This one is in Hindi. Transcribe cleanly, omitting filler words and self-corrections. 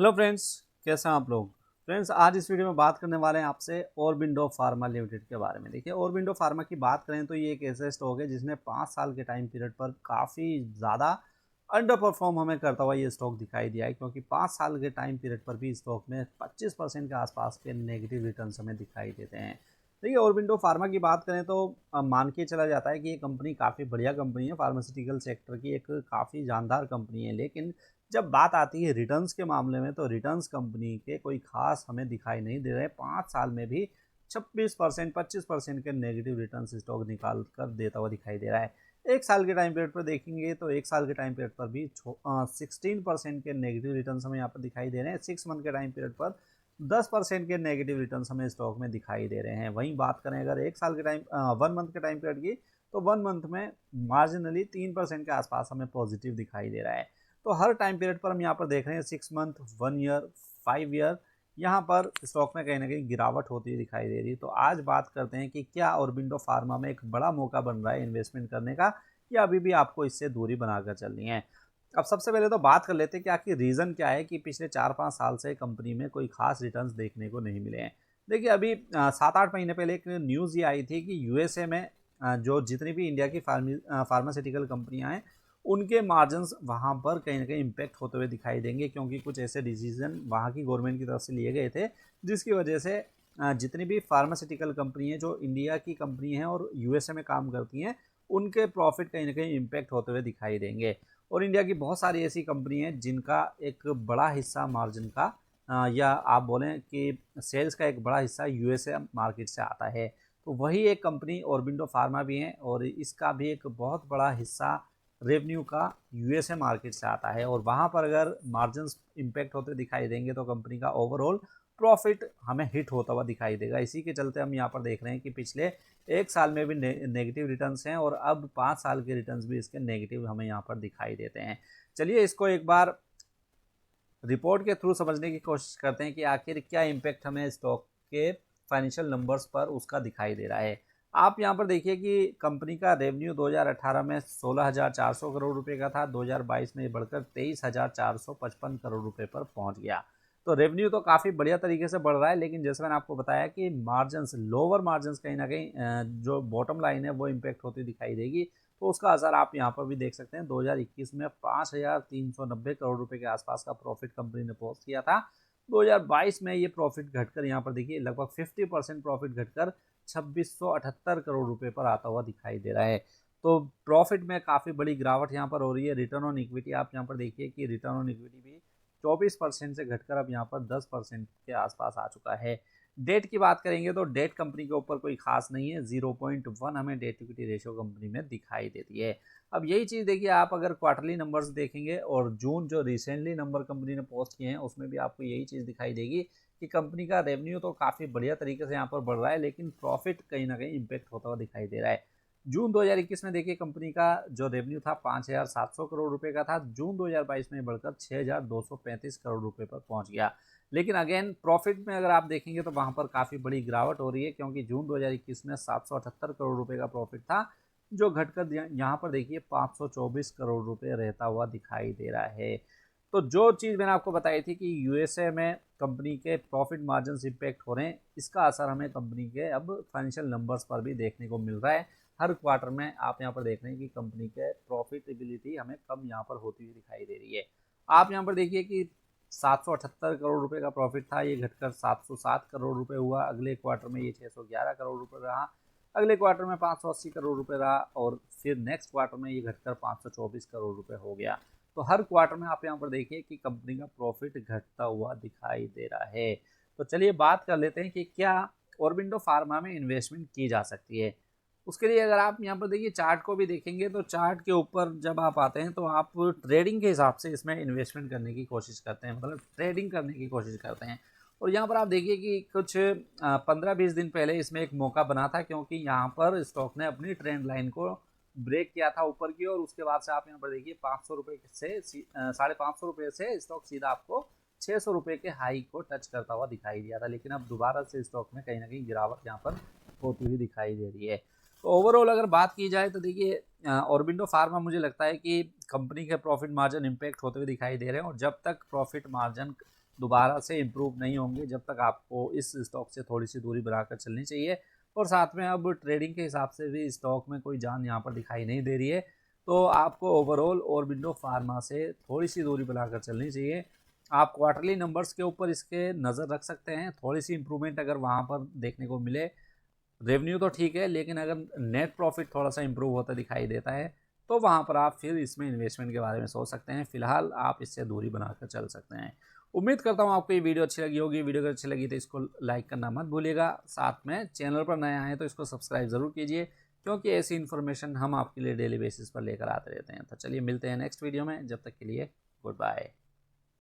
हेलो फ्रेंड्स, कैसे हैं आप लोग। फ्रेंड्स, आज इस वीडियो में बात करने वाले हैं आपसे ऑरबिंदो फार्मा लिमिटेड के बारे में। देखिए, ऑरबिंदो फार्मा की बात करें तो ये एक ऐसा स्टॉक है जिसने 5 साल के टाइम पीरियड पर काफ़ी ज़्यादा अंडर परफॉर्म हमें करता हुआ ये स्टॉक दिखाई दिया है, क्योंकि 5 साल के टाइम पीरियड पर भी स्टॉक में 25% के आसपास के नेगेटिव रिटर्न्स हमें दिखाई देते हैं। देखिए, ऑरबिंदो फार्मा की बात करें तो मान के चला जाता है कि ये कंपनी काफ़ी बढ़िया कंपनी है, फार्मास्यूटिकल सेक्टर की एक काफ़ी जानदार कंपनी है। लेकिन जब बात आती है रिटर्न्स के मामले में, तो रिटर्न्स कंपनी के कोई खास हमें दिखाई नहीं दे रहे। 5 साल में भी 26% 25% के नेगेटिव रिटर्न्स स्टॉक निकाल कर देता हुआ दिखाई दे रहा है। एक साल के टाइम पीरियड पर देखेंगे तो एक साल के टाइम पीरियड पर भी 16% के नेगेटिव रिटर्न्स हमें यहाँ पर दिखाई दे रहे हैं। 6 मंथ के टाइम पीरियड पर 10% के नेगेटिव रिटर्न्स हमें स्टॉक में दिखाई दे रहे हैं। वहीं बात करें अगर एक साल के टाइम 1 मंथ के टाइम पीरियड की, तो 1 मंथ में मार्जिनली 3% के आसपास हमें पॉजिटिव दिखाई दे रहा है। तो हर टाइम पीरियड पर हम यहाँ पर देख रहे हैं 6 मंथ, 1 ईयर, 5 ईयर, यहाँ पर स्टॉक में कहीं ना कहीं गिरावट होती दिखाई दे रही है। तो आज बात करते हैं कि क्या ऑरबिंदो फार्मा में एक बड़ा मौका बन रहा है इन्वेस्टमेंट करने का, या अभी भी आपको इससे दूरी बनाकर चलनी है। अब सबसे पहले तो बात कर लेते हैं कि आखिर रीज़न क्या है कि पिछले 4-5 साल से कंपनी में कोई खास रिटर्न्स देखने को नहीं मिले हैं। देखिए, अभी 7-8 महीने पहले एक न्यूज़ ये आई थी कि यूएसए में जो जितनी भी इंडिया की फार्मास्यूटिकल कंपनियां हैं, उनके मार्जिन्स वहाँ पर कहीं ना कहीं इम्पेक्ट होते हुए दिखाई देंगे, क्योंकि कुछ ऐसे डिसीजन वहाँ की गवर्नमेंट की तरफ से लिए गए थे, जिसकी वजह से जितनी भी फार्मास्यूटिकल कंपनी है जो इंडिया की कंपनी है और यूएसए में काम करती हैं, उनके प्रॉफिट कहीं ना कहीं इम्पेक्ट होते हुए दिखाई देंगे। और इंडिया की बहुत सारी ऐसी कंपनी हैं जिनका एक बड़ा हिस्सा मार्जिन का या आप बोलें कि सेल्स का एक बड़ा हिस्सा यूएसए मार्केट से आता है। तो वही एक कंपनी ऑरबिंदो फार्मा भी है, और इसका भी एक बहुत बड़ा हिस्सा रेवेन्यू का यूएसए मार्केट से आता है। और वहाँ पर अगर मार्जिन्स इम्पेक्ट होते दिखाई देंगे तो कंपनी का ओवरऑल प्रॉफिट हमें हिट होता हुआ दिखाई देगा। इसी के चलते हम यहाँ पर देख रहे हैं कि पिछले एक साल में भी नेगेटिव रिटर्न्स हैं, और अब 5 साल के रिटर्न्स भी इसके नेगेटिव हमें यहाँ पर दिखाई देते हैं। चलिए इसको एक बार रिपोर्ट के थ्रू समझने की कोशिश करते हैं कि आखिर क्या इम्पैक्ट हमें स्टॉक के फाइनेंशियल नंबर्स पर उसका दिखाई दे रहा है। आप यहाँ पर देखिए कि कंपनी का रेवेन्यू 2018 में 16,400 करोड़ रुपए का था, 2022 में बढ़कर 23,455 करोड़ रुपए पर पहुंच गया। तो रेवेन्यू तो काफ़ी बढ़िया तरीके से बढ़ रहा है, लेकिन जैसे मैंने आपको बताया कि मार्जिन्स, लोअर मार्जिन्स कहीं ना कहीं जो बॉटम लाइन है वो इम्पेक्ट होती दिखाई देगी। तो उसका असर आप यहाँ पर भी देख सकते हैं। 2021 में 5,390 करोड़ रुपए के आसपास का प्रॉफिट कंपनी ने पोस्ट किया था। 2022 में ये प्रॉफिट घटकर यहाँ पर देखिए लगभग 50% प्रॉफिट घटकर 2678 करोड़ रुपए पर आता हुआ दिखाई दे रहा है। तो प्रॉफिट में काफ़ी बड़ी गिरावट यहाँ पर हो रही है। रिटर्न ऑन इक्विटी आप यहाँ पर देखिए कि रिटर्न ऑन इक्विटी भी 24% से घटकर अब यहाँ पर 10% के आसपास आ चुका है। डेट की बात करेंगे तो डेट कंपनी के ऊपर कोई खास नहीं है, 0.1 हमें डेट इक्विटी रेशियो कंपनी में दिखाई देती है। अब यही चीज़ देखिए, आप अगर क्वार्टरली नंबर्स देखेंगे और जून जो रिसेंटली नंबर कंपनी ने पोस्ट किए हैं, उसमें भी आपको यही चीज़ दिखाई देगी कि कंपनी का रेवेन्यू तो काफ़ी बढ़िया तरीके से यहाँ पर बढ़ रहा है, लेकिन प्रॉफिट कहीं ना कहीं इम्पेक्ट होता हुआ दिखाई दे रहा है। जून 2021 में देखिए कंपनी का जो रेवेन्यू था 5,700 करोड़ रुपए का था, जून 2022 में बढ़कर 6,235 करोड़ रुपए पर पहुंच गया। लेकिन अगेन प्रॉफिट में अगर आप देखेंगे तो वहाँ पर काफ़ी बड़ी गिरावट हो रही है, क्योंकि जून 2021 में 778 करोड़ रुपए का प्रॉफिट था, जो घटकर यहाँ पर देखिए 524 करोड़ रुपए रहता हुआ दिखाई दे रहा है। तो जो चीज़ मैंने आपको बताई थी कि यूएसए में कंपनी के प्रॉफिट मार्जिन इम्पेक्ट हो रहे हैं, इसका असर हमें कंपनी के अब फाइनेंशियल नंबर्स पर भी देखने को मिल रहा है। हर क्वार्टर में आप यहाँ पर देख रहे हैं कि कंपनी के प्रॉफिटेबिलिटी हमें कम यहाँ पर होती हुई दिखाई दे रही है। आप यहाँ पर देखिए कि 778 करोड़ रुपए का प्रॉफिट था, ये घटकर 707 करोड़ रुपए हुआ। अगले क्वार्टर में ये 611 करोड़ रुपए रहा, अगले क्वार्टर में 580 करोड़ रुपए रहा, और फिर नेक्स्ट क्वार्टर में ये घटकर 524 करोड़ रुपए हो गया। तो हर क्वार्टर में आप यहाँ पर देखिए कि कंपनी का प्रॉफिट घटता हुआ दिखाई दे रहा है। तो चलिए बात कर लेते हैं कि क्या ऑरबिंदो फार्मा में इन्वेस्टमेंट की जा सकती है। उसके लिए अगर आप यहाँ पर देखिए चार्ट को भी देखेंगे, तो चार्ट के ऊपर जब आप आते हैं तो आप ट्रेडिंग के हिसाब से इसमें इन्वेस्टमेंट करने की कोशिश करते हैं, मतलब ट्रेडिंग करने की कोशिश करते हैं। और यहाँ पर आप देखिए कि कुछ 15-20 दिन पहले इसमें एक मौका बना था, क्योंकि यहाँ पर स्टॉक ने अपनी ट्रेंड लाइन को ब्रेक किया था ऊपर की, और उसके बाद से आप यहाँ पर देखिए 500 रुपये से 550 रुपये से स्टॉक सीधा आपको 600 रुपये के हाई को टच करता हुआ दिखाई दिया था। लेकिन अब दोबारा से स्टॉक में कहीं ना कहीं गिरावट यहाँ पर होती हुई दिखाई दे रही है। तो ओवरऑल अगर बात की जाए तो देखिए ऑरबिंदो फार्मा मुझे लगता है कि कंपनी के प्रॉफिट मार्जिन इम्पेक्ट होते हुए दिखाई दे रहे हैं, और जब तक प्रॉफिट मार्जिन दोबारा से इम्प्रूव नहीं होंगे जब तक आपको इस स्टॉक से थोड़ी सी दूरी बनाकर चलनी चाहिए। और साथ में अब ट्रेडिंग के हिसाब से भी स्टॉक में कोई जान यहाँ पर दिखाई नहीं दे रही है, तो आपको ओवरऑल ऑरबिंदो फार्मा से थोड़ी सी दूरी बनाकर चलनी चाहिए। आप क्वार्टरली नंबर्स के ऊपर इसके नज़र रख सकते हैं, थोड़ी सी इंप्रूवमेंट अगर वहाँ पर देखने को मिले। रेवेन्यू तो ठीक है, लेकिन अगर नेट प्रॉफिट थोड़ा सा इंप्रूव होता दिखाई देता है तो वहाँ पर आप फिर इसमें इन्वेस्टमेंट के बारे में सोच सकते हैं। फिलहाल आप इससे दूरी बनाकर चल सकते हैं। उम्मीद करता हूँ आपको ये वीडियो अच्छी लगी होगी। वीडियो अगर अच्छी लगी तो इसको लाइक करना मत भूलिएगा। साथ में चैनल पर नए आए तो इसको सब्सक्राइब ज़रूर कीजिए, क्योंकि ऐसी इन्फॉर्मेशन हम आपके लिए डेली बेसिस पर लेकर आते रहते हैं। तो चलिए मिलते हैं नेक्स्ट वीडियो में, जब तक के लिए गुड बाय।